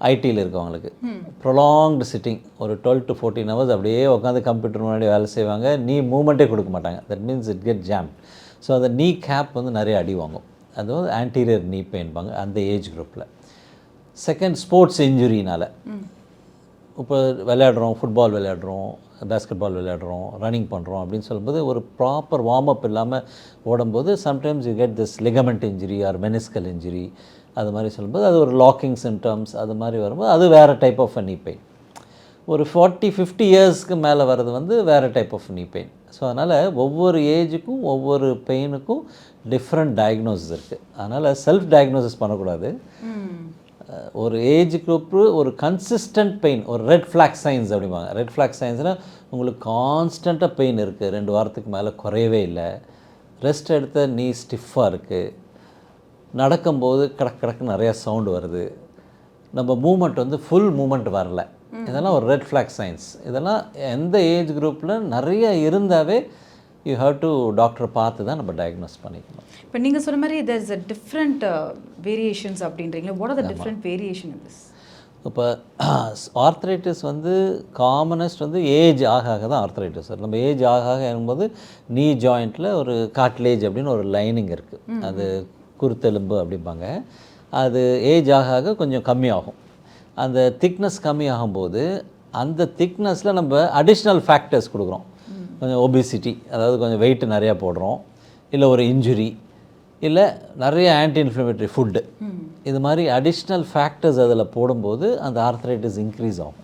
ஐடியில் இருக்கவங்களுக்கு prolonged sitting ஒரு 12 to 14 ஹவர்ஸ் அப்படியே உட்காந்து கம்ப்யூட்டர் முன்னாடி வேலை செய்வாங்க. நீ மூமெண்ட்டே கொடுக்க மாட்டாங்க. That means it get jam. So அந்த நீ கேப் வந்து நிறைய அடி வாங்கும். அது வந்து ஆன்டீரியர் நீ பெயின்பாங்க அந்த ஏஜ் குரூப்பில். செகண்ட், ஸ்போர்ட்ஸ் இன்ஜுரினால் இப்போ விளையாடுறோம், ஃபுட்பால் விளையாடுறோம், பேஸ்கெட் பால் விளையாடுறோம், ரன்னிங் பண்ணுறோம் அப்படின்னு சொல்லும்போது ஒரு ப்ராப்பர் வார்ம் அப் இல்லாமல் ஓடும்போது sometimes you get this ligament injury R meniscal injury. அது மாதிரி சொல்லும்போது அது ஒரு லாக்கிங் சிம்டம்ஸ் அது மாதிரி வரும்போது அது வேறு டைப் ஆஃப் நீ பெயின். ஒரு 40-50 இயர்ஸ்க்கு மேலே வர்றது வந்து வேறு டைப் ஆஃப் நீ பெயின். ஸோ அதனால் ஒவ்வொரு ஏஜுக்கும் ஒவ்வொரு பெயினுக்கும் டிஃப்ரெண்ட் டயக்னோசிஸ் இருக்குது. அதனால் செல்ஃப் டயக்னோசிஸ் பண்ணக்கூடாது. ஒரு ஏஜ் குரூப்பு ஒரு கன்சிஸ்டன்ட் பெயின், ஒரு ரெட் ஃப்ளாக் சைன்ஸ் அப்படிம்பாங்க. ரெட் ஃப்ளாக் சைன்ஸ்னால் உங்களுக்கு கான்ஸ்டண்ட்டாக பெயின் இருக்குது, 2 வாரத்துக்கு மேலே குறையவே இல்லை, ரெஸ்ட் எடுத்த நீ ஸ்டிஃபாக இருக்குது, நடக்கும்போது கடக்கு நிறையா சவுண்டு வருது, நம்ம மூமெண்ட் வந்து ஃபுல் மூமெண்ட் வரல, இதெல்லாம் ஒரு ரெட் ஃப்ளாக் சைன்ஸ். இதெல்லாம் எந்த ஏஜ் குரூப்பில் நிறைய இருந்தாவே யூ ஹேவ் டு டாக்டரை பார்த்து தான் நம்ம டயக்னோஸ் பண்ணிக்கணும். இப்போ நீங்கள் சொன்ன மாதிரி there is a different variations அப்படின்றீங்களா? What are the different variation in this? இப்போ ஆர்த்ரைட்டிஸ் வந்து காமனஸ்ட் வந்து ஏஜ் ஆக தான் ஆர்த்ரைட்டிஸ் வரும். நம்ம ஏஜ் ஆக இருக்கும்போது நீ ஜாயிண்ட்டில் ஒரு காட்லேஜ் அப்படின்னு ஒரு லைனிங் இருக்குது, அது குருத்தெலும்பு அப்படிம்பாங்க. அது ஏஜ் ஆக கொஞ்சம் கம்மியாகும். அந்த திக்னஸ் கம்மியாகும்போது அந்த திக்னஸில் நம்ம அடிஷ்னல் ஃபேக்டர்ஸ் கொடுக்குறோம். கொஞ்சம் ஒபிசிட்டி, அதாவது கொஞ்சம் வெயிட் நிறையா போடுறோம், இல்லை ஒரு இன்ஜுரி, இல்லை நிறைய ஆன்டி இன்ஃப்ளமேட்டரி ஃபுட்டு, இது மாதிரி அடிஷ்னல் ஃபேக்டர்ஸ் அதில் போடும்போது அந்த ஆர்த்ரைட்டிஸ் இன்க்ரீஸ் ஆகும்.